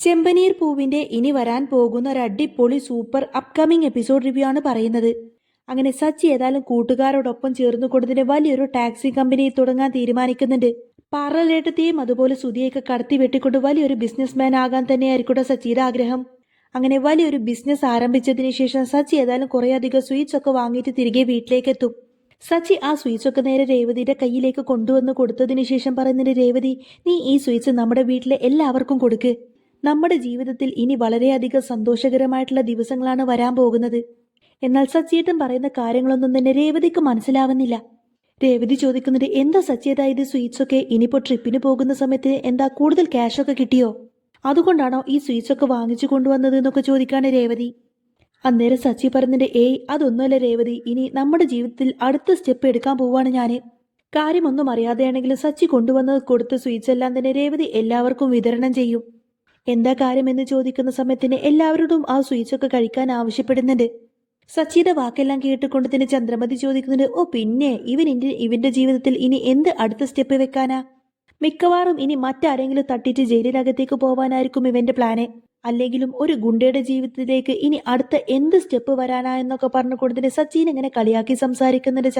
ചെമ്പനീർ പൂവിന്റെ ഇനി വരാൻ പോകുന്ന ഒരു അടിപൊളി സൂപ്പർ അപ്കമിങ് എപ്പിസോഡ് റിവ്യൂ ആണ് പറയുന്നത്. അങ്ങനെ സച്ചി ഏതായാലും കൂട്ടുകാരോടൊപ്പം ചേർന്ന് കൊടുത്തിട്ട് വലിയൊരു ടാക്സി കമ്പനി തുടങ്ങാൻ തീരുമാനിക്കുന്നുണ്ട്. പാറലേട്ടത്തെയും അതുപോലെ സുധിയൊക്കെ കടത്തി വെട്ടിക്കൊണ്ട് വലിയൊരു ബിസിനസ് മാൻ ആകാൻ തന്നെയായിരിക്കും സച്ചിയുടെ ആഗ്രഹം. അങ്ങനെ വലിയൊരു ബിസിനസ് ആരംഭിച്ചതിന് ശേഷം സച്ചി ഏതായാലും കുറേയധികം സ്വീറ്റ്സ് ഒക്കെ വാങ്ങിയിട്ട് തിരികെ വീട്ടിലേക്ക് എത്തും. സച്ചി ആ സ്വീറ്റ്സ് ഒക്കെ നേരെ രേവതിയുടെ കയ്യിലേക്ക് കൊണ്ടുവന്ന് കൊടുത്തതിന് ശേഷം പറയുന്നുണ്ട്, രേവതി, നീ ഈ സ്വീറ്റ്സ് നമ്മുടെ വീട്ടിലെ എല്ലാവർക്കും കൊടുക്ക്. നമ്മുടെ ജീവിതത്തിൽ ഇനി വളരെയധികം സന്തോഷകരമായിട്ടുള്ള ദിവസങ്ങളാണ് വരാൻ പോകുന്നത്. എന്നാൽ സച്ചിയേട്ടൻ പറയുന്ന കാര്യങ്ങളൊന്നും തന്നെ രേവതിക്ക് മനസ്സിലാവുന്നില്ല. രേവതി ചോദിക്കുന്നുണ്ട്, എന്താ സച്ചിയേട്ടാ ഇത് സ്വീറ്റ്സ് ഒക്കെ? ഇനിയിപ്പോ ട്രിപ്പിന് പോകുന്ന സമയത്ത് എന്താ കൂടുതൽ ക്യാഷ് ഒക്കെ കിട്ടിയോ? അതുകൊണ്ടാണോ ഈ സ്വീറ്റ്സ് ഒക്കെ വാങ്ങിച്ചു കൊണ്ടുവന്നത് എന്നൊക്കെ ചോദിക്കാണ് രേവതി. അന്നേരം സച്ചി പറഞ്ഞിട്ട്, ഏയ് അതൊന്നുമല്ല രേവതി, ഇനി നമ്മുടെ ജീവിതത്തിൽ അടുത്ത സ്റ്റെപ്പ് എടുക്കാൻ പോവാണ് ഞാന്. കാര്യമൊന്നും അറിയാതെയാണെങ്കിലും സച്ചി കൊണ്ടുവന്നത് കൊടുത്ത സ്വീറ്റ്സ് എല്ലാം തന്നെ രേവതി എല്ലാവർക്കും വിതരണം ചെയ്യും. എന്താ കാര്യമെന്ന് ചോദിക്കുന്ന സമയത്തിന് എല്ലാവരോടും ആ സ്വീറ്റ്സ് ഒക്കെ കഴിക്കാൻ ആവശ്യപ്പെടുന്നുണ്ട്. സച്ചിയുടെ വാക്കെല്ലാം കേട്ടുകൊണ്ട് തന്നെ ചന്ദ്രമതി ചോദിക്കുന്നുണ്ട്, ഓ പിന്നെ ഇവന്റെ ജീവിതത്തിൽ ഇനി എന്ത് അടുത്ത സ്റ്റെപ്പ് വെക്കാനാ? മിക്കവാറും ഇനി മറ്റാരെങ്കിലും തട്ടിയിട്ട് ജയിലിനകത്തേക്ക് പോവാനായിരിക്കും ഇവന്റെ പ്ലാന്. അല്ലെങ്കിലും ഒരു ഗുണ്ടയുടെ ജീവിതത്തിലേക്ക് ഇനി അടുത്ത എന്ത് സ്റ്റെപ്പ് വരാനാ എന്നൊക്കെ പറഞ്ഞുകൊണ്ട് തന്നെ സച്ചിൻ ഇങ്ങനെ കളിയാക്കി സംസാരിക്കുന്നുണ്ട്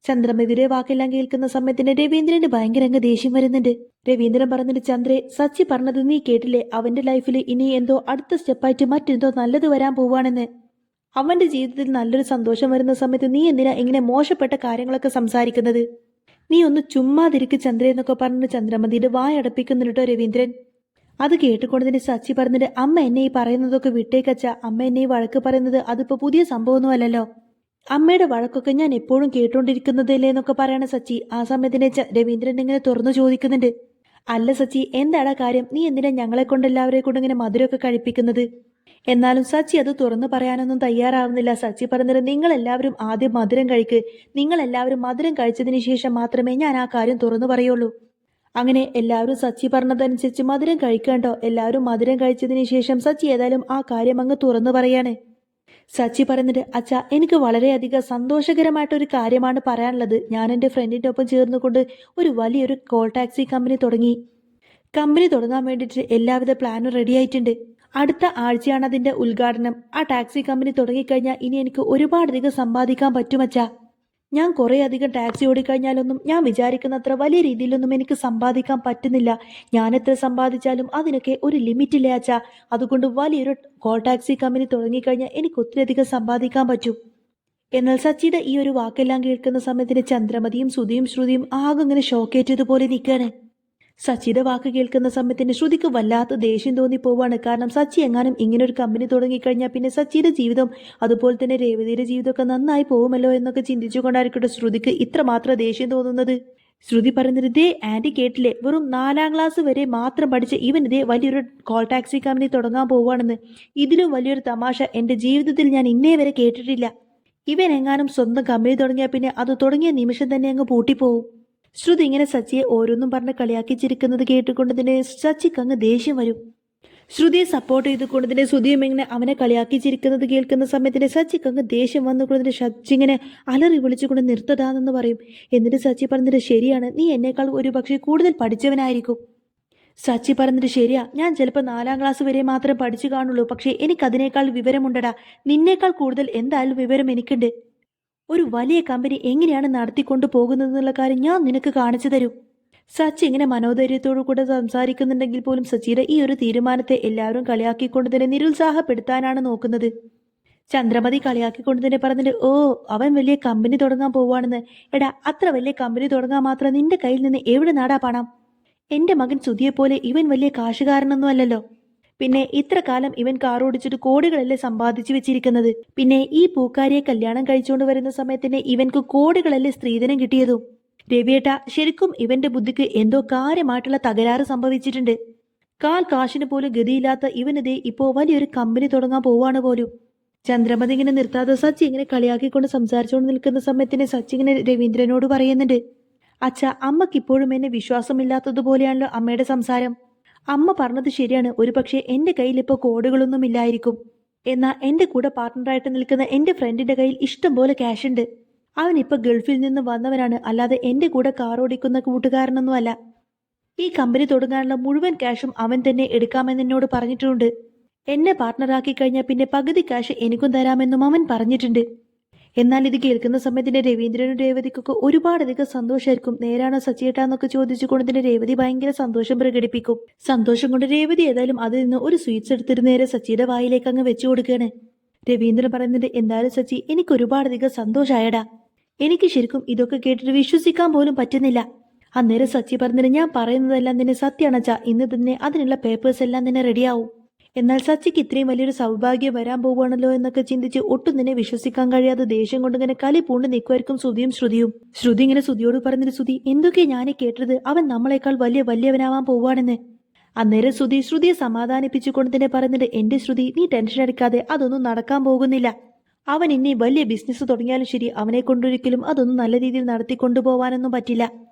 ചന്ദ്രമതിയുടെ വാക്കെല്ലാം കേൾക്കുന്ന സമയത്തിന് രവീന്ദ്രന് ഭയങ്കര ദേഷ്യം വരുന്നുണ്ട്. രവീന്ദ്രൻ പറഞ്ഞിട്ട്, ചന്ദ്രേ, സച്ചി പറഞ്ഞത് നീ കേട്ടില്ലേ? അവന്റെ ലൈഫിൽ ഇനി എന്തോ അടുത്ത സ്റ്റെപ്പായിട്ട് മറ്റെന്തോ നല്ലത് വരാൻ പോവാണെന്ന്. അവന്റെ ജീവിതത്തിൽ നല്ലൊരു സന്തോഷം വരുന്ന സമയത്ത് നീ എന്തിനാ ഇങ്ങനെ മോശപ്പെട്ട കാര്യങ്ങളൊക്കെ സംസാരിക്കുന്നത്? നീ ഒന്ന് ചുമ്മാതിരിക്ക് ചന്ദ്രേ എന്നൊക്കെ പറഞ്ഞ് ചന്ദ്രമതിയുടെ വായടപ്പിക്കുന്നുണ്ടോ രവീന്ദ്രൻ. അത് കേട്ടുകൊണ്ട് തന്നെ സച്ചി പറഞ്ഞിട്ട്, അമ്മ എന്നെ ഈ പറയുന്നതൊക്കെ വിട്ടേക്കച്ച. അമ്മ എന്നെ ഈ വഴക്ക് പറയുന്നത് അതിപ്പോ പുതിയ സംഭവമൊന്നും അല്ലല്ലോ. അമ്മയുടെ വഴക്കൊക്കെ ഞാൻ എപ്പോഴും കേട്ടോണ്ടിരിക്കുന്നതല്ലേ എന്നൊക്കെ പറയണ സച്ചി. ആ സമയത്തിനെ രവീന്ദ്രൻ ഇങ്ങനെ തുറന്നു ചോദിക്കുന്നുണ്ട്, അല്ല സച്ചി, എന്താടാ കാര്യം? നീ എന്തിനാ ഞങ്ങളെ കൊണ്ട് എല്ലാവരെ കൊണ്ട് ഇങ്ങനെ മധുരമൊക്കെ കഴിപ്പിക്കുന്നത്? എന്നാലും സച്ചി അത് തുറന്നു പറയാനൊന്നും തയ്യാറാവുന്നില്ല. സച്ചി പറഞ്ഞത്, നിങ്ങൾ എല്ലാവരും ആദ്യം മധുരം കഴിക്ക്. നിങ്ങൾ എല്ലാവരും മധുരം കഴിച്ചതിന് ശേഷം മാത്രമേ ഞാൻ ആ കാര്യം തുറന്നു പറയുള്ളൂ. അങ്ങനെ എല്ലാവരും സച്ചി പറഞ്ഞതനുസരിച്ച് മധുരം കഴിക്കണ്ടോ. എല്ലാവരും മധുരം കഴിച്ചതിന് ശേഷം സച്ചി ഏതായാലും ആ കാര്യം അങ്ങ് തുറന്നു പറയാണ്. സച്ചി പറയുന്നത്, അച്ഛാ, എനിക്ക് വളരെയധികം സന്തോഷകരമായിട്ടൊരു കാര്യമാണ് പറയാനുള്ളത്. ഞാൻ എൻ്റെ ഫ്രണ്ടിൻ്റെ ഒപ്പം ചേർന്നുകൊണ്ട് ഒരു വലിയൊരു കോൾ ടാക്സി കമ്പനി തുടങ്ങാൻ വേണ്ടിയിട്ട് എല്ലാവിധ പ്ലാനും റെഡി ആയിട്ടുണ്ട്. അടുത്ത ആഴ്ചയാണ് അതിൻ്റെ ഉദ്ഘാടനം. ആ ടാക്സി കമ്പനി തുടങ്ങിക്കഴിഞ്ഞാൽ ഇനി എനിക്ക് ഒരുപാടധികം സമ്പാദിക്കാൻ പറ്റുമച്ചാ. ഞാൻ കുറേ അധികം ടാക്സി ഓടിക്കഴിഞ്ഞാലൊന്നും ഞാൻ വിചാരിക്കുന്നത്ര വലിയ രീതിയിലൊന്നും എനിക്ക് സമ്പാദിക്കാൻ പറ്റുന്നില്ല. ഞാൻ എത്ര സമ്പാദിച്ചാലും അതിനൊക്കെ ഒരു ലിമിറ്റില്ലേ അച്ഛാ. അതുകൊണ്ട് വലിയൊരു കോൾ ടാക്സി കമ്പനി തുടങ്ങിക്കഴിഞ്ഞാൽ എനിക്ക് ഒത്തിരിയധികം സമ്പാദിക്കാൻ പറ്റും. എന്നാൽ സച്ചിയുടെ ഈ ഒരു വാക്കെല്ലാം കേൾക്കുന്ന സമയത്തിന് ചന്ദ്രമതിയും സുധിയും ശ്രുതിയും ആകെ ഇങ്ങനെ ഷോക്കേറ്റതുപോലെ നിൽക്കുകയാണ്. സച്ചിയുടെ വാക്ക് കേൾക്കുന്ന സമയത്തിന് ശ്രുതിക്ക് വല്ലാത്ത ദേഷ്യം തോന്നിപ്പോവാണ്. കാരണം സച്ചി എങ്ങാനും ഇങ്ങനൊരു കമ്പനി തുടങ്ങിക്കഴിഞ്ഞാൽ പിന്നെ സച്ചിയുടെ ജീവിതം അതുപോലെ തന്നെ രേവതിയുടെ ജീവിതമൊക്കെ നന്നായി പോകുമല്ലോ എന്നൊക്കെ ചിന്തിച്ചുകൊണ്ടായിരിക്കട്ടെ ശ്രുതിക്ക് ഇത്രമാത്രം ദേഷ്യം തോന്നുന്നത്. ശ്രുതി പറയുന്നത്, ദേ ആന്റി കേട്ടില്ലേ, വെറും 4ാം ക്ലാസ് വരെ മാത്രം പഠിച്ച ഇവനിതേ വലിയൊരു കോൾ ടാക്സി കമ്പനി തുടങ്ങാൻ പോവുകയാണെന്ന്. ഇതിലും വലിയൊരു തമാശ എൻ്റെ ജീവിതത്തിൽ ഞാൻ ഇന്നേ വരെ കേട്ടിട്ടില്ല. ഇവൻ എങ്ങാനും സ്വന്തം കമ്പനി തുടങ്ങിയാൽ പിന്നെ അത് തുടങ്ങിയ നിമിഷം തന്നെ അങ്ങ് പൂട്ടിപ്പോവും. ശ്രുതി ഇങ്ങനെ സച്ചിയെ ഓരോന്നും പറഞ്ഞ് കളിയാക്കി ചിരിക്കുന്നത് കേട്ടുകൊണ്ട് തന്നെ സച്ചിക്ക് അങ്ങ് ദേഷ്യം വരും. ശ്രുതിയെ സപ്പോർട്ട് ചെയ്തുകൊണ്ട് തന്നെ ശ്രുതിയും ഇങ്ങനെ അവനെ കളിയാക്കി ചിരിക്കുന്നത് കേൾക്കുന്ന സമയത്തിന് സച്ചിക്ക് അങ്ങ് ദേഷ്യം വന്നുകൊണ്ട് സച്ചി ഇങ്ങനെ അലറി വിളിച്ചുകൊണ്ട് നിർത്തതാണെന്ന് പറയും. എന്നിട്ട് സച്ചി പറഞ്ഞിട്ട്, ശരിയാണ്, നീ എന്നേക്കാൾ ഒരു പക്ഷേ കൂടുതൽ പഠിച്ചവനായിരിക്കും. സച്ചി പറഞ്ഞിട്ട്, ശരിയാ, ഞാൻ ചിലപ്പോൾ 4ാം ക്ലാസ് വരെ മാത്രം പഠിച്ചു കാണുള്ളൂ. പക്ഷേ എനിക്കതിനേക്കാൾ വിവരമുണ്ടടാ. നിന്നേക്കാൾ കൂടുതൽ എന്തായാലും വിവരം എനിക്കുണ്ട്. ഒരു വലിയ കമ്പനി എങ്ങനെയാണ് നടത്തിക്കൊണ്ടു പോകുന്നതെന്നുള്ള കാര്യം ഞാൻ നിനക്ക് കാണിച്ചു തരും. സച്ചി ഇങ്ങനെ മനോധൈര്യത്തോടു കൂടെ സംസാരിക്കുന്നുണ്ടെങ്കിൽ പോലും സച്ചിയുടെ ഈ ഒരു തീരുമാനത്തെ എല്ലാവരും കളിയാക്കിക്കൊണ്ട് തന്നെ നിരുത്സാഹപ്പെടുത്താനാണ് നോക്കുന്നത്. ചന്ദ്രമതി കളിയാക്കിക്കൊണ്ട് തന്നെ പറഞ്ഞിട്ട്, ഓ, അവൻ വലിയ കമ്പനി തുടങ്ങാൻ പോവാണെന്ന്. എടാ, അത്ര വലിയ കമ്പനി തുടങ്ങാൻ മാത്രം നിന്റെ കയ്യിൽ നിന്ന് എവിടെ നാടാ പണം? എന്റെ മകൻ സുധിയെപ്പോലെ ഇവൻ വലിയ കാശുകാരനൊന്നും അല്ലല്ലോ. പിന്നെ ഇത്ര കാലം ഇവൻ കാർ ഓടിച്ചിട്ട് കോടികളല്ലേ സമ്പാദിച്ചു വെച്ചിരിക്കുന്നത്. പിന്നെ ഈ പൂക്കാരിയെ കല്യാണം കഴിച്ചുകൊണ്ട് വരുന്ന സമയത്തിന് ഇവൻക്ക് കോടികളല്ലേ സ്ത്രീധനം കിട്ടിയതും. രവിയേട്ട, ശരിക്കും ഇവന്റെ ബുദ്ധിക്ക് എന്തോ കാര്യമായിട്ടുള്ള തകരാറ് സംഭവിച്ചിട്ടുണ്ട്. കാശിന് പോലും ഗതിയില്ലാത്ത ഇവനതേ ഇപ്പോ വലിയൊരു കമ്പനി തുടങ്ങാൻ പോവാണ് പോലും. ചന്ദ്രമതി ഇങ്ങനെ നിർത്താതെ സച്ചി ഇങ്ങനെ കളിയാക്കിക്കൊണ്ട് സംസാരിച്ചുകൊണ്ട് നിൽക്കുന്ന സമയത്തിന് സച്ചി ഇങ്ങനെ രവീന്ദ്രനോട് പറയുന്നുണ്ട്, അച്ഛ, അമ്മക്കിപ്പോഴും എന്നെ വിശ്വാസമില്ലാത്തതുപോലെയാണല്ലോ അമ്മയുടെ സംസാരം. അമ്മ പറഞ്ഞത് ശരിയാണ്. ഒരുപക്ഷെ എൻ്റെ കയ്യിൽ ഇപ്പോൾ കോടികളൊന്നും ഇല്ലായിരിക്കും. എന്നാൽ എൻ്റെ കൂടെ പാർട്ട്ണറായിട്ട് നിൽക്കുന്ന എൻ്റെ ഫ്രണ്ടിൻ്റെ കയ്യിൽ ഇഷ്ടം പോലെ ക്യാഷ് ഉണ്ട്. അവൻ ഇപ്പോൾ ഗൾഫിൽ നിന്ന് വന്നവനാണ്, അല്ലാതെ എൻ്റെ കൂടെ കാർ ഓടിക്കുന്ന കൂട്ടുകാരനൊന്നുമല്ല. ഈ കമ്പനി തുടങ്ങാനുള്ള മുഴുവൻ ക്യാഷും അവൻ തന്നെ എടുക്കാമെന്ന് എന്നോട് പറഞ്ഞിട്ടുണ്ട്. എന്നെ പാർട്ട്ണറാക്കി കഴിഞ്ഞാൽ പിന്നെ പകുതി ക്യാഷ് എനിക്കും തരാമെന്നും അവൻ പറഞ്ഞിട്ടുണ്ട്. എന്നാൽ ഇത് കേൾക്കുന്ന സമയത്തിന്റെ രവീന്ദ്രനും രേവതിക്കൊക്കെ ഒരുപാടധികം സന്തോഷമായിരിക്കും. നേരാണോ സച്ചിയേട്ടാന്നൊക്കെ ചോദിച്ചുകൊണ്ട് രേവതി ഭയങ്കര സന്തോഷം പ്രകടിപ്പിക്കും. സന്തോഷം കൊണ്ട് രേവതി ഏതായാലും അതിൽ നിന്ന് ഒരു സ്വീറ്റ്സ് എടുത്തിട്ട് നേരെ സച്ചിയുടെ വായിലേക്ക് അങ്ങ് വെച്ചു കൊടുക്കുകയാണ്. രവീന്ദ്രൻ പറയുന്നുണ്ട്, എന്തായാലും സച്ചി എനിക്ക് ഒരുപാടധികം സന്തോഷമായടാ. എനിക്ക് ശരിക്കും ഇതൊക്കെ കേട്ടിട്ട് വിശ്വസിക്കാൻ പോലും പറ്റുന്നില്ല. അന്നേരം സച്ചി പറഞ്ഞിട്ട്, ഞാൻ പറയുന്നതെല്ലാം നിന്നെ സത്യമാണച്ചാ, ഇന്ന് തന്നെ അതിനുള്ള പേപ്പേഴ്സ് എല്ലാം തന്നെ റെഡിയാവും. എന്നാൽ സച്ചിക്ക് ഇത്രയും വലിയൊരു സൗഭാഗ്യം വരാൻ പോവുകയാണല്ലോ എന്നൊക്കെ ചിന്തിച്ച് ഒട്ടും തന്നെ വിശ്വസിക്കാൻ കഴിയാതെ ദേഷ്യം കൊണ്ടിങ്ങനെ കലി പൂണ്ട് നിൽക്കുമായിരിക്കും ശ്രുതി ഇങ്ങനെ ശ്രുതിയോട് പറഞ്ഞിട്ട്, ശ്രുതി എന്തൊക്കെയാ ഞാനീ കേട്ടത്, അവൻ നമ്മളെക്കാൾ വലിയവനാവാൻ പോവുകയാണെന്ന്. അന്നേരം ശ്രുതിയെ സമാധാനിപ്പിച്ചുകൊണ്ട് തന്നെ പറഞ്ഞിട്ട്, എന്റെ ശ്രുതി നീ ടെൻഷൻ അടിക്കാതെ, അതൊന്നും നടക്കാൻ പോകുന്നില്ല. അവൻ ഇനി വലിയ ബിസിനസ് തുടങ്ങിയാലും ശരി, അവനെ കൊണ്ടൊരിക്കലും അതൊന്നും നല്ല രീതിയിൽ നടത്തിക്കൊണ്ടുപോകാനൊന്നും പറ്റില്ല.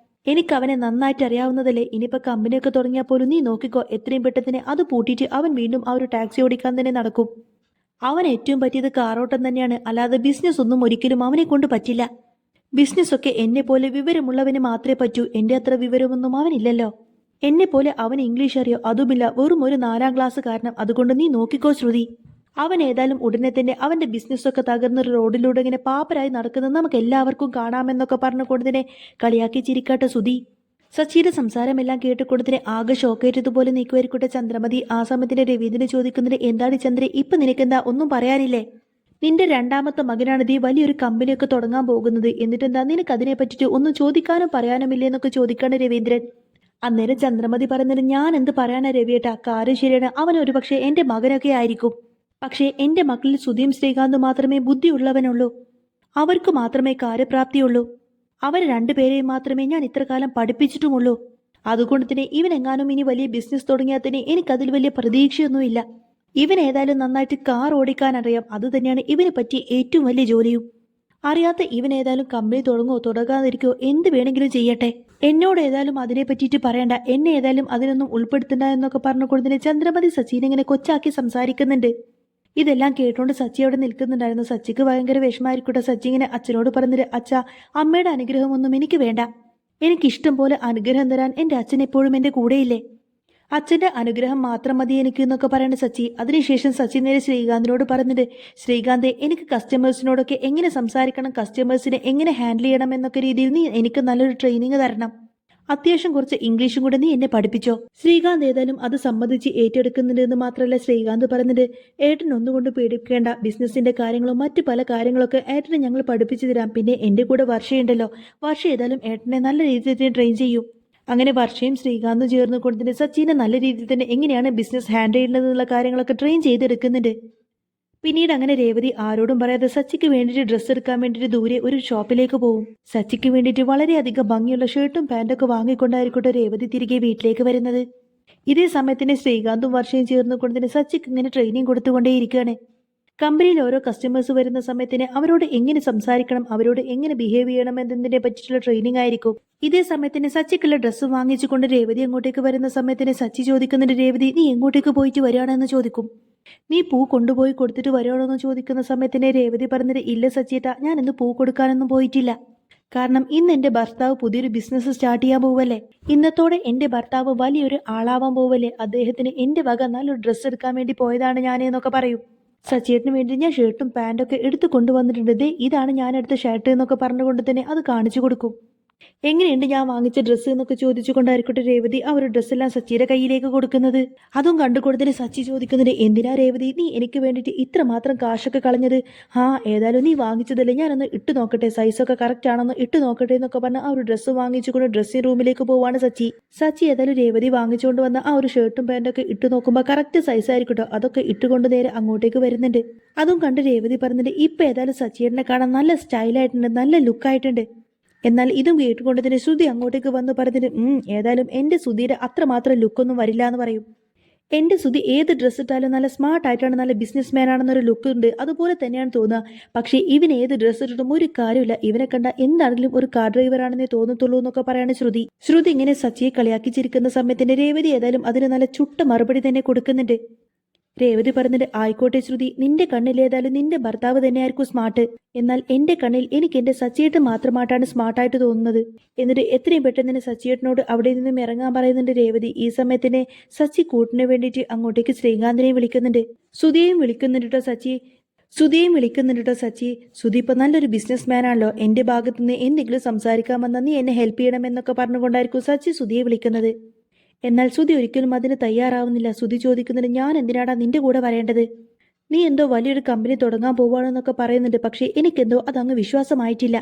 എനിക്ക് അവനെ നന്നായിട്ട് അറിയാവുന്നതല്ലേ. ഇനിയിപ്പോ കമ്പനിയൊക്കെ തുടങ്ങിയാൽ പോലും നീ നോക്കിക്കോ, എത്രയും പെട്ടെന്ന് അത് പൂട്ടിയിട്ട് അവൻ വീണ്ടും ആ ഒരു ടാക്സി ഓടിക്കാൻ തന്നെ നടക്കും. അവൻ ഏറ്റവും പറ്റിയത് കാറോട്ടം തന്നെയാണ്, അല്ലാതെ ബിസിനസ് ഒന്നും ഒരിക്കലും അവനെ കൊണ്ട് പറ്റില്ല. ബിസിനസ് ഒക്കെ എന്നെ പോലെ വിവരമുള്ളവന് മാത്രമേ പറ്റൂ. എന്റെ അത്ര വിവരമൊന്നും അവനില്ലല്ലോ. എന്നെ പോലെ അവൻ ഇംഗ്ലീഷ് അറിയോ? അതുമില്ല, വെറും ഒരു 4ാം ക്ലാസ് കാരണം. അതുകൊണ്ട് നീ നോക്കിക്കോ ശ്രുതി. അവൻ ഏതായാലും ഉടനെ തന്നെ അവന്റെ ബിസിനസ്സൊക്കെ തകർന്ന റോഡിലൂടെ ഇങ്ങനെ പാപ്പരായി നടക്കുന്നത് നമുക്ക് എല്ലാവർക്കും കാണാമെന്നൊക്കെ പറഞ്ഞുകൊണ്ട് തന്നെ കളിയാക്കി ചിരിക്കാട്ടെ ശ്രുതി. സച്ചിയുടെ സംസാരമെല്ലാം കേട്ടുകൊണ്ടതിനെ ആകെ ഷോക്കേറ്റതുപോലെ നീക്കുമായിരിക്കട്ടെ ചന്ദ്രമതി. ആ സമയത്തിന്റെ രവീന്ദ്രനെ ചോദിക്കുന്നതിന്, എന്താണ് ചന്ദ്ര ഇപ്പൊ നിനക്കെന്താ ഒന്നും പറയാനില്ലേ? നിന്റെ 2ാമത്തെ മകനാണ് ഈ വലിയൊരു കമ്പനിയൊക്കെ തുടങ്ങാൻ പോകുന്നത്. എന്നിട്ടെന്താ നിനക്ക് അതിനെ പറ്റിയിട്ട് ഒന്നും ചോദിക്കാനും പറയാനുമില്ലേ എന്നൊക്കെ ചോദിക്കാണ് രവീന്ദ്രൻ. അന്നേരം ചന്ദ്രമതി പറയുന്നത്, ഞാൻ എന്ത് പറയാനാ രവിയേട്ടാ, കാര്യം ശരിയാണ്. അവൻ ഒരുപക്ഷെ എന്റെ മകനൊക്കെ ആയിരിക്കും. പക്ഷേ എന്റെ മക്കളിൽ ശ്രുതിയും ശ്രീകാന്തും മാത്രമേ ബുദ്ധിയുള്ളവനുള്ളൂ. അവർക്ക് മാത്രമേ കാര്യപ്രാപ്തിയുള്ളൂ. അവർ രണ്ടുപേരെയും മാത്രമേ ഞാൻ ഇത്ര കാലം പഠിപ്പിച്ചിട്ടുമുള്ളൂ. അതുകൊണ്ട് തന്നെ ഇവനെങ്ങാനും ഇനി വലിയ ബിസിനസ് തുടങ്ങിയാൽ തന്നെ എനിക്കതിൽ വലിയ പ്രതീക്ഷയൊന്നുമില്ല. ഇവൻ ഏതായാലും നന്നായിട്ട് കാർ ഓടിക്കാൻ അറിയാം. അത് തന്നെയാണ് ഇവന് പറ്റിയ ഏറ്റവും വലിയ ജോലിയും. അറിയാത്ത ഇവൻ ഏതായാലും കമ്പനി തുടങ്ങാതിരിക്കോ എന്ത് വേണമെങ്കിലും ചെയ്യട്ടെ. എന്നോട് ഏതായാലും അതിനെ പറ്റിയിട്ട് പറയണ്ട, എന്നെ ഏതായാലും അതിനൊന്നും ഉൾപ്പെടുത്തണ്ട എന്നൊക്കെ പറഞ്ഞുകൊണ്ട് തന്നെ ചന്ദ്രമതി സച്ചിനെ ഇങ്ങനെ കൊച്ചാക്കി സംസാരിക്കുന്നുണ്ട്. ഇതെല്ലാം കേട്ടോണ്ട് സച്ചി അവിടെ നിൽക്കുന്നുണ്ടായിരുന്നു. സച്ചിക്ക് ഭയങ്കര വിഷമായിരിക്കട്ടെ. സച്ചി ഇങ്ങനെ അച്ഛനോട് പറഞ്ഞിട്ട്, അച്ഛാ, അമ്മയുടെ അനുഗ്രഹമൊന്നും എനിക്ക് വേണ്ട. എനിക്കിഷ്ടം പോലെ അനുഗ്രഹം തരാൻ എൻ്റെ അച്ഛൻ എപ്പോഴും എൻ്റെ കൂടെയില്ലേ. അച്ഛൻ്റെ അനുഗ്രഹം മാത്രം മതി എനിക്ക് എന്നൊക്കെ പറയേണ്ട സച്ചി. അതിനുശേഷം സച്ചി നേരെ ശ്രീകാന്തിനോട് പറഞ്ഞിട്ട്, ശ്രീകാന്തെ, എനിക്ക് കസ്റ്റമേഴ്സിനോടൊക്കെ എങ്ങനെ സംസാരിക്കണം, കസ്റ്റമേഴ്സിനെ എങ്ങനെ ഹാൻഡിൽ ചെയ്യണം എന്നൊക്കെ രീതിയിൽ നീ എനിക്ക് നല്ലൊരു ട്രെയിനിങ് തരണം. അത്യാവശ്യം കുറച്ച് ഇംഗ്ലീഷും കൂടെ നീ എന്നെ പഠിപ്പിച്ചോ. ശ്രീകാന്ത് ഏതായാലും അത് സമ്മതിച്ച് ഏറ്റെടുക്കുന്നുണ്ട് എന്ന് മാത്രമല്ല ശ്രീകാന്ത് പറഞ്ഞത്, ഏട്ടൻ ഒന്നുകൊണ്ട് പേടിക്കേണ്ട, ബിസിനസിന്റെ കാര്യങ്ങളും മറ്റു പല കാര്യങ്ങളൊക്കെ ഏട്ടനെ ഞങ്ങൾ പഠിപ്പിച്ചു തരാം. പിന്നെ എന്റെ കൂടെ വർഷയുണ്ടല്ലോ, വർഷ ഏതായാലും ഏട്ടനെ നല്ല രീതിയിൽ തന്നെ ട്രെയിൻ ചെയ്യും. അങ്ങനെ വർഷയും ശ്രീകാന്തും ചേർന്ന് കൊണ്ടിട്ട് സച്ചിനെ നല്ല രീതിയിൽ തന്നെ എങ്ങനെയാണ് ബിസിനസ് ഹാൻഡിൽ ചെയ്യുന്നതെന്നുള്ള കാര്യങ്ങളൊക്കെ ട്രെയിൻ ചെയ്തെടുക്കുന്നുണ്ട്. പിന്നീട് അങ്ങനെ രേവതി ആരോടും പറയാതെ സച്ചിക്ക് വേണ്ടിയിട്ട് ഡ്രസ്സ് എടുക്കാൻ വേണ്ടിയിട്ട് ദൂരെ ഒരു ഷോപ്പിലേക്ക് പോകും. സച്ചിക്ക് വേണ്ടിയിട്ട് വളരെയധികം ഭംഗിയുള്ള ഷർട്ടും പാൻറ്റൊക്കെ വാങ്ങിക്കൊണ്ടായിരിക്കട്ടെ രേവതി തിരികെ വീട്ടിലേക്ക് വരുന്നത്. ഇതേ സമയത്തിന് ശ്രീകാന്തും വർഷയും ചേർന്നുകൊണ്ട് തന്നെ സച്ചിക്ക് ഇങ്ങനെ ട്രെയിനിങ് കൊടുത്തുകൊണ്ടേയിരിക്കുകയാണ്. കമ്പനിയിൽ ഓരോ കസ്റ്റമേഴ്സ് വരുന്ന സമയത്തിന് അവരോട് എങ്ങനെ സംസാരിക്കണം, അവരോട് എങ്ങനെ ബിഹേവ് ചെയ്യണം എന്നതിനെ പറ്റിയിട്ടുള്ള ട്രെയിനിങ് ആയിരിക്കും. ഇതേ സമയത്തിന് സച്ചിക്കുള്ള ഡ്രസ്സ് വാങ്ങിച്ചുകൊണ്ട് രേവതി അങ്ങോട്ടേക്ക് വരുന്ന സമയത്തിന് സച്ചി ചോദിക്കുന്നുണ്ട്, രേവതി നീ എങ്ങോട്ടേക്ക് പോയിട്ട് വരികയാണെന്ന് ചോദിക്കും. നീ പൂ കൊണ്ടുപോയി കൊടുത്തിട്ട് വരികയാണോ എന്ന് ചോദിക്കുന്ന സമയത്തിന് രേവതി പറഞ്ഞിട്ട്, ഇല്ല സച്ചിയേട്ടാ, ഞാൻ ഇന്ന് പൂ കൊടുക്കാനൊന്നും പോയിട്ടില്ല. കാരണം ഇന്ന് എന്റെ ഭർത്താവ് പുതിയൊരു ബിസിനസ് സ്റ്റാർട്ട് ചെയ്യാൻ പോവല്ലേ. ഇന്നത്തോടെ എന്റെ ഭർത്താവ് വലിയൊരു ആളാവാൻ പോവല്ലേ. അദ്ദേഹത്തിന് എന്റെ വക നല്ലൊരു ഡ്രസ്സ് എടുക്കാൻ വേണ്ടി പോയതാണ് ഞാൻ എന്നൊക്കെ പറയും. സച്ചിയേട്ടന് വേണ്ടി ഞാൻ ഷർട്ടും പാൻറ്റൊക്കെ എടുത്ത് കൊണ്ടുവന്നിട്ടുണ്ട്. ദേ ഇതാണ് ഞാൻ എടുത്ത ഷർട്ട് എന്നൊക്കെ പറഞ്ഞുകൊണ്ട് തന്നെ അത് കാണിച്ചു കൊടുക്കും. എങ്ങനെയുണ്ട് ഞാൻ വാങ്ങിച്ച ഡ്രസ്സ് എന്നൊക്കെ ചോദിച്ചുകൊണ്ടായിരിക്കട്ടെ രേവതി ആ ഒരു ഡ്രസ്സെല്ലാം സച്ചിയുടെ കയ്യിലേക്ക് കൊടുക്കുന്നത്. അതും കണ്ടുകൊടുത്തിന് സച്ചി ചോദിക്കുന്നത്, എന്തിനാ രേവതി നീ എനിക്ക് വേണ്ടിയിട്ട് ഇത്രമാത്രം കാശൊക്കെ കളഞ്ഞത്? ഏതായാലും നീ വാങ്ങിച്ചതല്ലേ, ഞാനൊന്ന് ഇട്ട് നോക്കട്ടെ, സൈസൊക്കെ കറക്റ്റ് ആണെന്ന് ഇട്ട് നോക്കട്ടെ എന്നൊക്കെ പറഞ്ഞ് ആ ഒരു ഡ്രസ്സ് വാങ്ങിച്ചുകൊണ്ട് ഡ്രസ്സിംഗ് റൂമിലേക്ക് പോവാണ് സച്ചി. ഏതായാലും രേവതി വാങ്ങിച്ചുകൊണ്ട് വന്ന ആ ഒരു ഷർട്ടും പാൻറ്റൊക്കെ ഇട്ട് നോക്കുമ്പോൾ കറക്റ്റ് സൈസ് ആയിരിക്കട്ടോ. അതൊക്കെ ഇട്ടുകൊണ്ട് നേരെ അങ്ങോട്ടേക്ക് വരുന്നുണ്ട്. അതും കണ്ട് രേവതി പറഞ്ഞിട്ട്, ഇപ്പൊ ഏതായാലും സച്ചിയേട്ടനെ കാണാൻ നല്ല സ്റ്റൈലായിട്ടുണ്ട്, നല്ല ലുക്കായിട്ടുണ്ട്. എന്നാൽ ഇതും കേട്ടുകൊണ്ട് തന്നെ ശ്രുതി അങ്ങോട്ടേക്ക് വന്ന് പറഞ്ഞിട്ട്, ഏതായാലും എന്റെ ശ്രുതിയുടെ അത്രമാത്രം ലുക്കൊന്നും വരില്ല എന്ന് പറയും. എന്റെ ശ്രുതി ഏത് ഡ്രസ്സ് ഇട്ടാലും നല്ല സ്മാർട്ട് ആയിട്ടാണ്, നല്ല ബിസിനസ് മാൻ ആണെന്നൊരു ലുക്ക് ഉണ്ട്, അതുപോലെ തന്നെയാണ് തോന്നുക. പക്ഷേ ഇവൻ ഏത് ഡ്രസ്സ് ഇട്ടിട്ടും ഒരു കാര്യമില്ല, ഇവനെ കണ്ട എന്താണെങ്കിലും ഒരു കാർ ഡ്രൈവർ ആണെന്നേ തോന്നത്തുള്ളൂ എന്നൊക്കെ പറയാണ് ശ്രുതി. ഇങ്ങനെ സച്ചിയെ കളിയാക്കി ചിരിക്കുന്ന സമയത്തിന്റെ രേവതി ഏതായാലും അതിന് നല്ല ചുട്ട മറുപടി തന്നെ കൊടുക്കുന്നുണ്ട്. രേവതി പറഞ്ഞിട്ട് ആയിക്കോട്ടെ ശ്രുതി, നിന്റെ കണ്ണിലേതായാലും നിന്റെ ഭർത്താവ് തന്നെയായിരിക്കും സ്മാർട്ട്. എന്നാൽ എന്റെ കണ്ണിൽ എനിക്ക് എന്റെ സച്ചിയേട്ടൻ മാത്രമായിട്ടാണ് സ്മാർട്ടായിട്ട് തോന്നുന്നത്. എന്നിട്ട് എത്രയും പെട്ടെന്ന് തന്നെ സച്ചിയേട്ടനോട് അവിടെ നിന്നും ഇറങ്ങാൻ പറയുന്നുണ്ട് രേവതി. ഈ സമയത്തിന് സച്ചി കൂട്ടിന് വേണ്ടിയിട്ട് അങ്ങോട്ടേക്ക് ശ്രീകാന്തിനെ വിളിക്കുന്നുണ്ട്. സുധിയെയും വിളിക്കുന്നുണ്ട് കേട്ടോ സച്ചി. സുധി ഇപ്പൊ നല്ലൊരു ബിസിനസ് മാൻ ആണല്ലോ. എന്റെ ഭാഗത്തു നിന്ന് എന്തെങ്കിലും സംസാരിക്കാൻ വന്നാൽ നീ എന്നെ ഹെൽപ്പ് ചെയ്യണമെന്നൊക്കെ പറഞ്ഞുകൊണ്ടായിരിക്കും സച്ചി സുധിയെ വിളിക്കുന്നത്. എന്നാൽ സുധി ഒരിക്കലും അതിന് തയ്യാറാവുന്നില്ല. സുധി ചോദിക്കുന്നുണ്ട്, ഞാൻ എന്തിനാടാ നിന്റെ കൂടെ വരേണ്ടത്? നീ എന്തോ വലിയൊരു കമ്പനി തുടങ്ങാൻ പോവാണെന്നൊക്കെ പറയുന്നുണ്ട്. പക്ഷേ എനിക്കെന്തോ അതങ്ങ് വിശ്വാസമായിട്ടില്ല.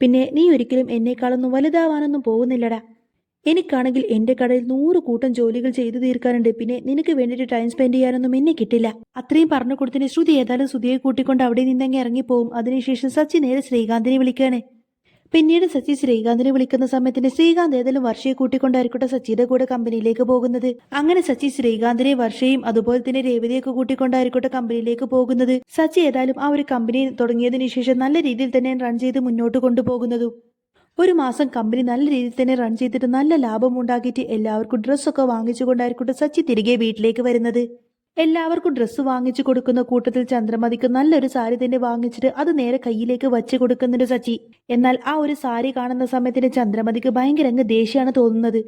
പിന്നെ നീ ഒരിക്കലും എന്നെക്കാളൊന്നും വലുതാവാനൊന്നും പോകുന്നില്ലടാ. എനിക്കാണെങ്കിൽ എന്റെ കടയിൽ 100 കൂട്ടം ജോലികൾ ചെയ്തു തീർക്കാനുണ്ട്. പിന്നെ നിനക്ക് വേണ്ടിയിട്ട് ടൈം സ്പെൻഡ് ചെയ്യാനൊന്നും എന്നെ കിട്ടില്ല. അത്രയും പറഞ്ഞു കൊടുത്തിന് ശ്രുതി ഏതായാലും സുധിയെ കൂട്ടിക്കൊണ്ട് അവിടെ നിന്നങ്ങ് ഇറങ്ങിപ്പോവും. അതിനുശേഷം സച്ചി നേരെ ശ്രീകാന്തിനെ വിളിക്കാണ്. പിന്നീട് സച്ചി ശ്രീകാന്തിനെ വിളിക്കുന്ന സമയത്തിന് ശ്രീകാന്ത് ഏതായാലും വർഷയെ കൂട്ടിക്കൊണ്ടായിരിക്കട്ടെ സച്ചിയുടെ കൂടെ കമ്പനിയിലേക്ക് പോകുന്നത്. അങ്ങനെ സച്ചി ശ്രീകാന്തിനെ വർഷയും അതുപോലെ തന്നെ രേവതിയൊക്കെ കൂട്ടിക്കൊണ്ടായിരിക്കട്ടെ കമ്പനിയിലേക്ക് പോകുന്നത്. സച്ചി ഏതായാലും ആ ഒരു കമ്പനി തുടങ്ങിയതിനു ശേഷം നല്ല രീതിയിൽ തന്നെ റൺ ചെയ്ത് മുന്നോട്ട് കൊണ്ടുപോകുന്നതും. ഒരു മാസം കമ്പനി നല്ല രീതിയിൽ തന്നെ റൺ ചെയ്തിട്ട് നല്ല ലാഭം ഉണ്ടാക്കിയിട്ട് എല്ലാവർക്കും ഡ്രസ്സൊക്കെ വാങ്ങിച്ചുകൊണ്ടായിരിക്കട്ടെ സച്ചി തിരികെ വീട്ടിലേക്ക് വരുന്നത്. എല്ലാവർക്കും ഡ്രസ്സ് വാങ്ങിച്ചു കൊടുക്കുന്ന കൂട്ടത്തിൽ ചന്ദ്രമതിക്ക് നല്ലൊരു സാരി തന്നെ വാങ്ങിച്ചിട്ട് അത് നേരെ കയ്യിലേക്ക് വച്ച് കൊടുക്കുന്നുണ്ട് സച്ചി. എന്നാൽ ആ ഒരു സാരി കാണുന്ന സമയത്തിന് ചന്ദ്രമതിക്ക് ഭയങ്കര അങ്ങ് ദേഷ്യമാണ് തോന്നുന്നത്.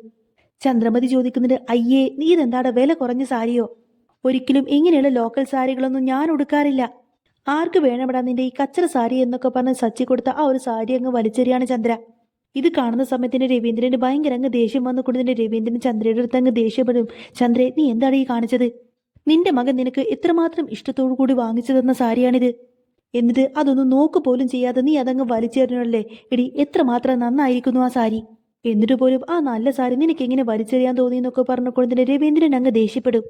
ചന്ദ്രമതി ചോദിക്കുന്നുണ്ട്, അയ്യേ നീ ഇതെന്താടെ വില കുറഞ്ഞ സാരിയോ? ഒരിക്കലും ഇങ്ങനെയുള്ള ലോക്കൽ സാരികളൊന്നും ഞാൻ ഉടുക്കാറില്ല. ആർക്ക് വേണപ്പെടാ നിന്റെ ഈ കച്ചറ സാരി എന്നൊക്കെ പറഞ്ഞ് സച്ചി കൊടുത്ത ആ ഒരു സാരി അങ്ങ് വലിച്ചെറിയാണ് ചന്ദ്ര. ഇത് കാണുന്ന സമയത്തിന് രവീന്ദ്രന് ഭയങ്കര അങ്ങ് ദേഷ്യം വന്നുകൊണ്ടിന്റെ രവീന്ദ്രൻ ചന്ദ്രയുടെ അടുത്ത് അങ്ങ് ദേഷ്യപ്പെടും. ചന്ദ്രേ, നീ എന്താണ് ഈ കാണിച്ചത്? നിന്റെ മകൻ നിനക്ക് എത്രമാത്രം ഇഷ്ടത്തോടു കൂടി വാങ്ങിച്ചു തന്ന സാരിയാണിത്. എന്നിട്ട് അതൊന്നും നോക്ക് പോലും ചെയ്യാതെ നീ അതങ്ങ് വലിച്ചെറിഞ്ഞല്ലേ. എടി, എത്രമാത്രം നന്നായിരിക്കുന്നു ആ സാരി. എന്നിട്ട് പോലും ആ നല്ല സാരി നിനക്ക് എങ്ങനെ വലിച്ചെറിയാൻ തോന്നി എന്നൊക്കെ പറഞ്ഞുകൊണ്ടിന്റെ രവീന്ദ്രൻ അങ്ങ് ദേഷ്യപ്പെടും.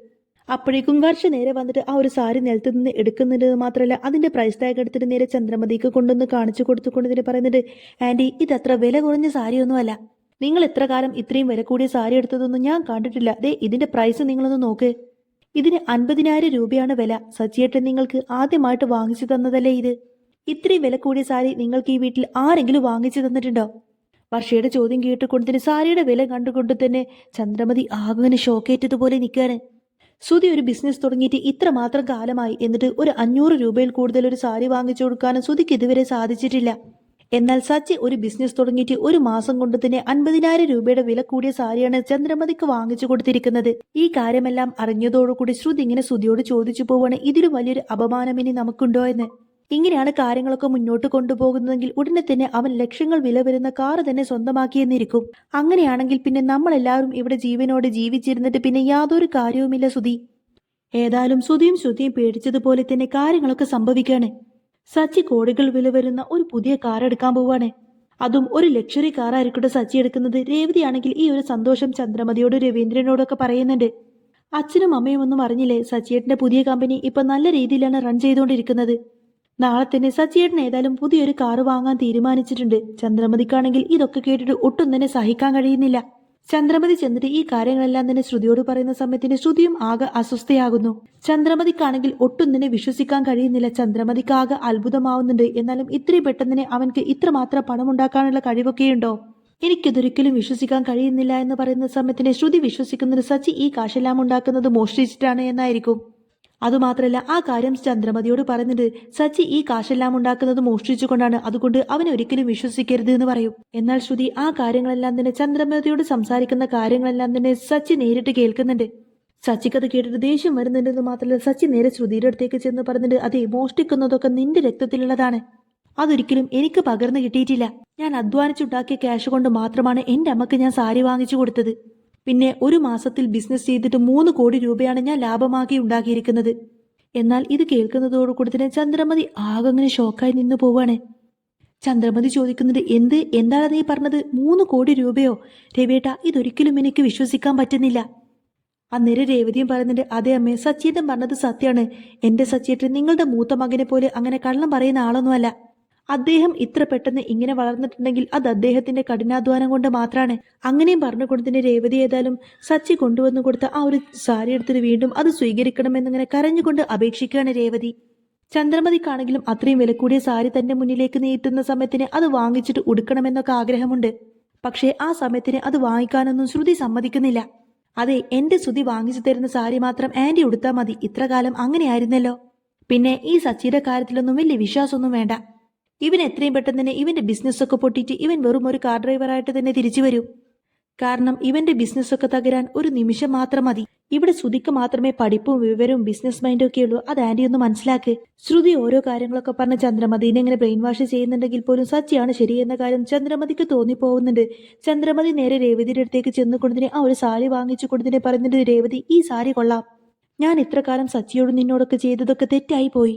അപ്പോഴേക്കും വർഷ നേരെ വന്നിട്ട് ആ ഒരു സാരി നിലത്ത് നിന്ന് എടുക്കുന്നുണ്ട്. മാത്രമല്ല അതിന്റെ പ്രൈസ് ടാഗ് എടുത്തിട്ട് നേരെ ചന്ദ്രമതിക്ക് കൊണ്ടൊന്ന് കാണിച്ചു കൊടുത്തുകൊണ്ടിന് പറയുന്നുണ്ട്, ആന്റി, ഇതത്ര വില കുറഞ്ഞ സാരിയൊന്നുമല്ല. നിങ്ങൾ എത്ര കാലം ഇത്രയും വില കൂടിയ സാരി എടുത്തതൊന്നും ഞാൻ കണ്ടിട്ടില്ല. ദേ ഇതിന്റെ പ്രൈസ് നിങ്ങളൊന്ന് നോക്ക്. ഇതിന് 50,000 രൂപയാണ് വില. സച്ചിയേട്ടൻ നിങ്ങൾക്ക് ആദ്യമായിട്ട് വാങ്ങിച്ചു തന്നതല്ലേ ഇത്? ഇത്രയും വില കൂടിയ സാരി നിങ്ങൾക്ക് ഈ വീട്ടിൽ ആരെങ്കിലും വാങ്ങിച്ചു തന്നിട്ടുണ്ടോ? വർഷയുടെ ചോദ്യം കേട്ടുകൊണ്ടതിന് സാരിയുടെ വില കണ്ടുകൊണ്ട് തന്നെ ചന്ദ്രമതി ആകെ ഷോക്കേറ്റതുപോലെ നിൽക്കാണ്. സുധി ഒരു ബിസിനസ് തുടങ്ങിയിട്ട് ഇത്ര മാത്രം കാലമായി. എന്നിട്ട് ഒരു 500 രൂപയിൽ കൂടുതൽ ഒരു സാരി വാങ്ങിച്ചു കൊടുക്കാനും സുധിക്ക് ഇതുവരെ സാധിച്ചിട്ടില്ല. എന്നാൽ സച്ചി ഒരു ബിസിനസ് തുടങ്ങിയിട്ട് ഒരു മാസം കൊണ്ട് തന്നെ 50,000 രൂപയുടെ വില കൂടിയ സാരിയാണ് ചന്ദ്രമതിക്ക് വാങ്ങിച്ചു കൊടുത്തിരിക്കുന്നത്. ഈ കാര്യമെല്ലാം അറിഞ്ഞതോടുകൂടി ശ്രുതി ഇങ്ങനെ സുധിയോട് ചോദിച്ചു പോവാണ്, ഇതിലും വലിയൊരു അപമാനം ഇനി നമുക്കുണ്ടോ എന്ന്. ഇങ്ങനെയാണ് കാര്യങ്ങളൊക്കെ മുന്നോട്ട് കൊണ്ടുപോകുന്നതെങ്കിൽ ഉടനെ തന്നെ അവൻ ലക്ഷങ്ങൾ വില വരുന്ന കാറ് തന്നെ സ്വന്തമാക്കിയെന്നിരിക്കും. അങ്ങനെയാണെങ്കിൽ പിന്നെ നമ്മളെല്ലാവരും ഇവിടെ ജീവനോടെ ജീവിച്ചിരുന്നിട്ട് പിന്നെ യാതൊരു കാര്യവുമില്ല സുധി. ഏതായാലും സുധിയും ശ്രുതിയും പേടിച്ചതുപോലെ തന്നെ കാര്യങ്ങളൊക്കെ സംഭവിക്കാണ്. സച്ചി കോടികൾ വില വരുന്ന ഒരു പുതിയ കാർ എടുക്കാൻ പോവാണ്. അതും ഒരു ലക്ഷറി കാറായിരിക്കട്ടെ സച്ചി എടുക്കുന്നത്. രേവതിയാണെങ്കിൽ ഈ ഒരു സന്തോഷം ചന്ദ്രമതിയോട് രവീന്ദ്രനോടൊക്കെ പറയുന്നുണ്ട്. അച്ഛനും അമ്മയും ഒന്നും അറിഞ്ഞില്ലേ, സച്ചിയേട്ടന്റെ പുതിയ കമ്പനി ഇപ്പൊ നല്ല രീതിയിലാണ് റൺ ചെയ്തുകൊണ്ടിരിക്കുന്നത്. നാളെ തന്നെ സച്ചിയേട്ടൻ ഏതായാലും പുതിയൊരു കാറ് വാങ്ങാൻ തീരുമാനിച്ചിട്ടുണ്ട്. ചന്ദ്രമതിക്കാണെങ്കിൽ ഇതൊക്കെ കേട്ടിട്ട് ഒട്ടും തന്നെ സഹിക്കാൻ കഴിയുന്നില്ല. ചന്ദ്രമതി ചെന്നിട്ട് ഈ കാര്യങ്ങളെല്ലാം തന്നെ ശ്രുതിയോട് പറയുന്ന സമയത്തിന് ശ്രുതിയും ആകെ അസ്വസ്ഥയാകുന്നു. ചന്ദ്രമതിക്കാണെങ്കിൽ ഒട്ടും തന്നെ വിശ്വസിക്കാൻ കഴിയുന്നില്ല. ചന്ദ്രമതിക്ക് ആകെ അത്ഭുതമാവുന്നുണ്ട്. എന്നാലും ഇത്രയും പെട്ടെന്ന് തന്നെ അവൻക്ക് ഇത്രമാത്രം പണം ഉണ്ടാക്കാനുള്ള കഴിവൊക്കെയുണ്ടോ? എനിക്കിതൊരിക്കലും വിശ്വസിക്കാൻ കഴിയുന്നില്ല എന്ന് പറയുന്ന സമയത്തിന് ശ്രുതി വിശ്വസിക്കുന്നത് സച്ചി ഈ കാശെല്ലാം ഉണ്ടാക്കുന്നത് മോഷ്ടിച്ചിട്ടാണ് എന്നായിരിക്കും. അതുമാത്രല്ല ആ കാര്യം ചന്ദ്രമതിയോട് പറയുന്നുണ്ട്, സച്ചി ഈ കാശെല്ലാം ഉണ്ടാക്കുന്നത് മോഷ്ടിച്ചുകൊണ്ടാണ്, അതുകൊണ്ട് അവനെ ഒരിക്കലും വിശ്വസിക്കരുത് എന്ന് പറയും. എന്നാൽ ശ്രുതി ആ കാര്യങ്ങളെല്ലാം തന്നെ ചന്ദ്രമതിയോട് സംസാരിക്കുന്ന കാര്യങ്ങളെല്ലാം തന്നെ സച്ചി നേരിട്ട് കേൾക്കുന്നുണ്ട്. സച്ചിക്കത് കേട്ടിട്ട് ദേഷ്യം വരുന്നുണ്ടെന്ന് മാത്രമല്ല സച്ചി നേരെ ശ്രുതിയുടെ അടുത്തേക്ക് ചെന്ന് പറയുന്നുണ്ട്, അതെ, മോഷ്ടിക്കുന്നതൊക്കെ നിന്റെ രക്തത്തിലുള്ളതാണ്. അതൊരിക്കലും എനിക്ക് പകർന്നു കിട്ടിയിട്ടില്ല. ഞാൻ അധ്വാനിച്ചുണ്ടാക്കിയ ക്യാഷ് കൊണ്ട് മാത്രമാണ് എന്റെ അമ്മക്ക് ഞാൻ സാരി വാങ്ങിച്ചു കൊടുത്തത്. പിന്നെ ഒരു മാസത്തിൽ ബിസിനസ് ചെയ്തിട്ട് 3 കോടി രൂപയാണ് ഞാൻ ലാഭമാക്കി ഉണ്ടാക്കിയിരിക്കുന്നത്. എന്നാൽ ഇത് കേൾക്കുന്നതോടുകൂടി തന്നെ ചന്ദ്രമതി ആകെ ഷോക്കായി നിന്ന് പോവാണ്. ചന്ദ്രമതി ചോദിക്കുന്നുണ്ട്, എന്താണ് നീ പറഞ്ഞത്? 3 കോടി രൂപയോ? രവിയേട്ട, ഇതൊരിക്കലും എനിക്ക് വിശ്വസിക്കാൻ പറ്റുന്നില്ല. അന്നേരം രേവതിയും പറയുന്നുണ്ട്, അതെ അമ്മേ, സച്ചിയേട്ടൻ പറഞ്ഞത് സത്യമാണ്. എന്റെ സച്ചിയേട്ടൻ നിങ്ങളുടെ മൂത്ത മകനെ പോലെ അങ്ങനെ കള്ളം പറയുന്ന ആളൊന്നുമല്ല. അദ്ദേഹം ഇത്ര പെട്ടെന്ന് ഇങ്ങനെ വളർന്നിട്ടുണ്ടെങ്കിൽ അത് അദ്ദേഹത്തിന്റെ കഠിനാധ്വാനം കൊണ്ട് മാത്രമാണ്. അങ്ങനെയും പറഞ്ഞുകൊണ്ടതിന് രേവതി ഏതായാലും സച്ചി കൊണ്ടുവന്നു കൊടുത്ത ആ ഒരു സാരി എടുത്തിട്ട് വീണ്ടും അത് സ്വീകരിക്കണമെന്നിങ്ങനെ കരഞ്ഞുകൊണ്ട് അപേക്ഷിക്കുകയാണ് രേവതി. ചന്ദ്രമതിക്കാണെങ്കിലും അത്രയും വില കൂടിയ സാരി തന്റെ മുന്നിലേക്ക് നീട്ടുന്ന സമയത്തിന് അത് വാങ്ങിച്ചിട്ട് ഉടുക്കണമെന്നൊക്കെ ആഗ്രഹമുണ്ട്. പക്ഷേ ആ സമയത്തിന് അത് വാങ്ങിക്കാനൊന്നും ശ്രുതി സമ്മതിക്കുന്നില്ല. അതെ, എന്റെ സുതി വാങ്ങിച്ചു തരുന്ന സാരി മാത്രം ആന്റി ഉടുത്താൽ മതി. ഇത്ര കാലം അങ്ങനെയായിരുന്നല്ലോ. പിന്നെ ഈ സച്ചിയുടെ കാര്യത്തിലൊന്നും വലിയ വിശ്വാസമൊന്നും വേണ്ട. ഇവൻ എത്രയും പെട്ടെന്ന് തന്നെ ഇവന്റെ ബിസിനസ്സൊക്കെ പൊട്ടിയിട്ട് ഇവൻ വെറും ഒരു കാർ ഡ്രൈവറായിട്ട് തന്നെ തിരിച്ചു വരും. കാരണം ഇവന്റെ ബിസിനസ്സൊക്കെ തകരാൻ ഒരു നിമിഷം മാത്രം മതി. ഇവിടെ ശ്രുതിക്ക് മാത്രമേ പഠിപ്പും വിവരവും ബിസിനസ് മൈൻഡും ഒക്കെ ഉള്ളൂ. അത് ആന്റി ഒന്ന് മനസ്സിലാക്ക്. ശ്രുതി ഓരോ കാര്യങ്ങളൊക്കെ പറഞ്ഞ് ചന്ദ്രമതിനെ ഇങ്ങനെ ബ്രെയിൻ വാഷ് ചെയ്യുന്നുണ്ടെങ്കിൽ പോലും സച്ചിയാണ് ശരിയെന്ന കാര്യം ചന്ദ്രമതിക്ക് തോന്നിപ്പോകുന്നുണ്ട്. ചന്ദ്രമതി നേരെ രേവതിയുടെ അടുത്തേക്ക് ചെന്നുകൊണ്ടതിനെ ആ ഒരു സാരി വാങ്ങിച്ചു കൊടുത്തിനെ പറയുന്നുണ്ട്, രേവതി ഈ സാരി കൊള്ളാം. ഞാൻ ഇത്ര കാലം സച്ചിയോട് നിന്നോടൊക്കെ ചെയ്തതൊക്കെ തെറ്റായി പോയി.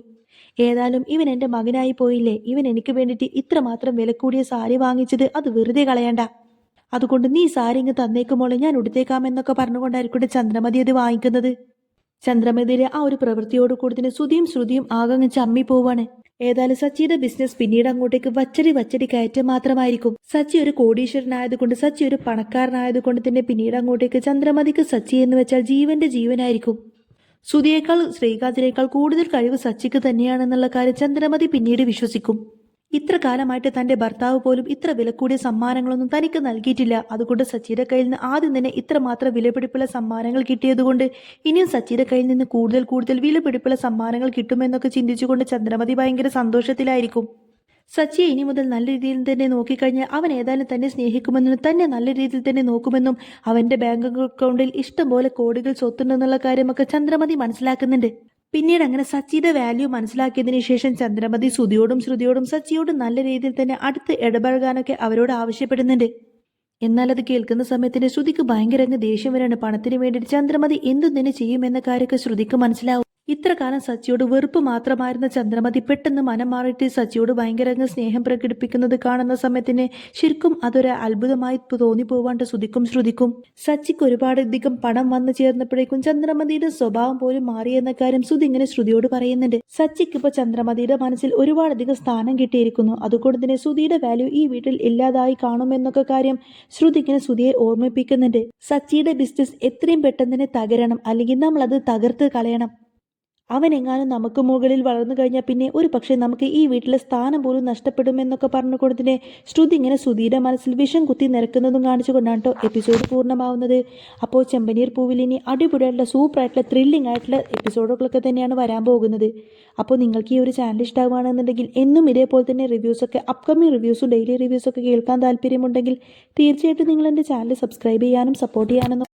ഏതായാലും ഇവൻ എന്റെ മകനായി പോയില്ലേ. ഇവൻ എനിക്ക് വേണ്ടിയിട്ട് ഇത്രമാത്രം വില കൂടിയ സാരി വാങ്ങിച്ചത് അത് വെറുതെ കളയണ്ട. അതുകൊണ്ട് നീ സാരി ഇങ്ങ് തന്നേക്കുമോളെ, ഞാൻ ഉടുത്തേക്കാമെന്നൊക്കെ പറഞ്ഞുകൊണ്ടായിരിക്കും ചന്ദ്രമതി അത് വാങ്ങിക്കുന്നത്. ചന്ദ്രമതിയുടെ ആ ഒരു പ്രവൃത്തിയോട് കൂടി തന്നെ ശ്രുതിയും ശ്രുതിയും ആകെ ചമ്മി പോവാണ്. ഏതായാലും സച്ചിയുടെ ബിസിനസ് പിന്നീട് അങ്ങോട്ടേക്ക് വച്ചടി കയറ്റം മാത്രമായിരിക്കും. സച്ചി ഒരു കോടീശ്വരനായതുകൊണ്ട്, സച്ചി ഒരു പണക്കാരനായതുകൊണ്ട് തന്നെ പിന്നീട് അങ്ങോട്ടേക്ക് ചന്ദ്രമതിക്ക് സച്ചി എന്ന് വെച്ചാൽ ജീവന്റെ ജീവനായിരിക്കും. ശ്രുതിയേക്കാൾ ശ്രീകാന്തിനേക്കാൾ കൂടുതൽ കഴിവ് സച്ചിക്ക് തന്നെയാണെന്നുള്ള കാര്യം ചന്ദ്രമതി പിന്നീട് വിശ്വസിക്കും. ഇത്ര കാലമായിട്ട് തന്റെ ഭർത്താവ് പോലും ഇത്ര വിലകൂടിയ സമ്മാനങ്ങളൊന്നും തനിക്ക് നൽകിയിട്ടില്ല. അതുകൊണ്ട് സച്ചിയുടെ കയ്യിൽ നിന്ന് ആദ്യം തന്നെ ഇത്രമാത്രം വിലപിടിപ്പുള്ള സമ്മാനങ്ങൾ കിട്ടിയതുകൊണ്ട് ഇനിയും സച്ചിയുടെ കയ്യിൽ നിന്ന് കൂടുതൽ വിലപിടിപ്പുള്ള സമ്മാനങ്ങൾ കിട്ടുമെന്നൊക്കെ ചിന്തിച്ചുകൊണ്ട് ചന്ദ്രമതി ഭയങ്കര സന്തോഷത്തിലായിരിക്കും. സച്ചിയെ ഇനി മുതൽ നല്ല രീതിയിൽ തന്നെ നോക്കിക്കഴിഞ്ഞാൽ അവൻ ഏതായാലും തന്നെ സ്നേഹിക്കുമെന്നും തന്നെ നല്ല രീതിയിൽ തന്നെ നോക്കുമെന്നും അവന്റെ ബാങ്ക് അക്കൗണ്ടിൽ ഇഷ്ടംപോലെ കോടികൾ സ്വത്തുണ്ടെന്നുള്ള കാര്യമൊക്കെ ചന്ദ്രമതി മനസ്സിലാക്കുന്നുണ്ട്. പിന്നീട് അങ്ങനെ സച്ചിയുടെ വാല്യൂ മനസ്സിലാക്കിയതിനു ശേഷം ചന്ദ്രമതി ശ്രുതിയോടും സച്ചിയോടും നല്ല രീതിയിൽ തന്നെ അടുത്ത് ഇടപഴകാനൊക്കെ അവരോട് ആവശ്യപ്പെടുന്നുണ്ട്. എന്നാൽ അത് കേൾക്കുന്ന സമയത്തിന് ശ്രുതിക്ക് ഭയങ്കര ദേഷ്യം വരാണ്. പണത്തിന് വേണ്ടിയിട്ട് ചന്ദ്രമതി എന്തും തന്നെ ചെയ്യുമെന്ന കാര്യമൊക്കെ ശ്രുതിക്ക് മനസ്സിലാവും. ഇത്ര കാലം സച്ചിയോട് വെറുപ്പ് മാത്രമായിരുന്ന ചന്ദ്രമതി പെട്ടെന്ന് മനം മാറിയിട്ട് സച്ചിയോട് ഭയങ്കര സ്നേഹം പ്രകടിപ്പിക്കുന്നത് കാണുന്ന സമയത്തിന് ശരിക്കും അതൊരു അത്ഭുതമായി തോന്നിപ്പോവാണ്ട് ശ്രുതിക്കും. സച്ചിക്ക് ഒരുപാടധികം പണം വന്നു ചേർന്നപ്പോഴേക്കും ചന്ദ്രമതിയുടെ സ്വഭാവം പോലും മാറിയെന്ന കാര്യം ശ്രുതി ഇങ്ങനെ ശ്രുതിയോട് പറയുന്നുണ്ട്. സച്ചിക്ക് ഇപ്പൊ ചന്ദ്രമതിയുടെ മനസ്സിൽ ഒരുപാടധികം സ്ഥാനം കിട്ടിയിരിക്കുന്നു. അതുകൊണ്ട് തന്നെ ശ്രുതിയുടെ വാല്യൂ ഈ വീട്ടിൽ ഇല്ലാതായി കാണുമെന്നൊക്കെ കാര്യം ശ്രുതി ഇങ്ങനെ ശ്രുതിയെ ഓർമ്മിപ്പിക്കുന്നുണ്ട്. സച്ചിയുടെ ബിസിനസ് എത്രയും പെട്ടെന്ന് തന്നെ തകരണം, അല്ലെങ്കിൽ നമ്മൾ അത് തകർത്ത് കളയണം. അവനെങ്ങാനും നമുക്ക് മുകളിൽ വളർന്നു കഴിഞ്ഞാൽ പിന്നെ ഒരു പക്ഷേ നമുക്ക് ഈ വീട്ടിലെ സ്ഥാനം പോലും നഷ്ടപ്പെടുമെന്നൊക്കെ പറഞ്ഞുകൊണ്ടതിനെ ശ്രുതി ഇങ്ങനെ ശ്രുതിയുടെ മനസ്സിൽ വിഷം കുത്തി നിരക്കുന്നതും കാണിച്ചുകൊണ്ടാണ് കേട്ടോ എപ്പിസോഡ് പൂർണ്ണമാവുന്നത്. അപ്പോൾ ചെമ്പനീർ പൂവിൽ ഇനി അടിപൊളിയായിട്ടുള്ള സൂപ്പറായിട്ടുള്ള ത്രില്ലിംഗ് ആയിട്ടുള്ള എപ്പിസോഡുകളൊക്കെ തന്നെയാണ് വരാൻ പോകുന്നത്. അപ്പോൾ നിങ്ങൾക്ക് ഈ ഒരു ചാനൽ ഇഷ്ടമാണെന്നുണ്ടെങ്കിൽ എന്നും ഇതേപോലെ തന്നെ റിവ്യൂസൊക്കെ അപ്കമിങ് റിവ്യൂസും ഡെയിലി റിവ്യൂസൊക്കെ കേൾക്കാൻ താല്പര്യമുണ്ടെങ്കിൽ തീർച്ചയായിട്ടും നിങ്ങൾ എൻ്റെ ചാനൽ സബ്സ്ക്രൈബ് ചെയ്യാനും സപ്പോർട്ട് ചെയ്യാനും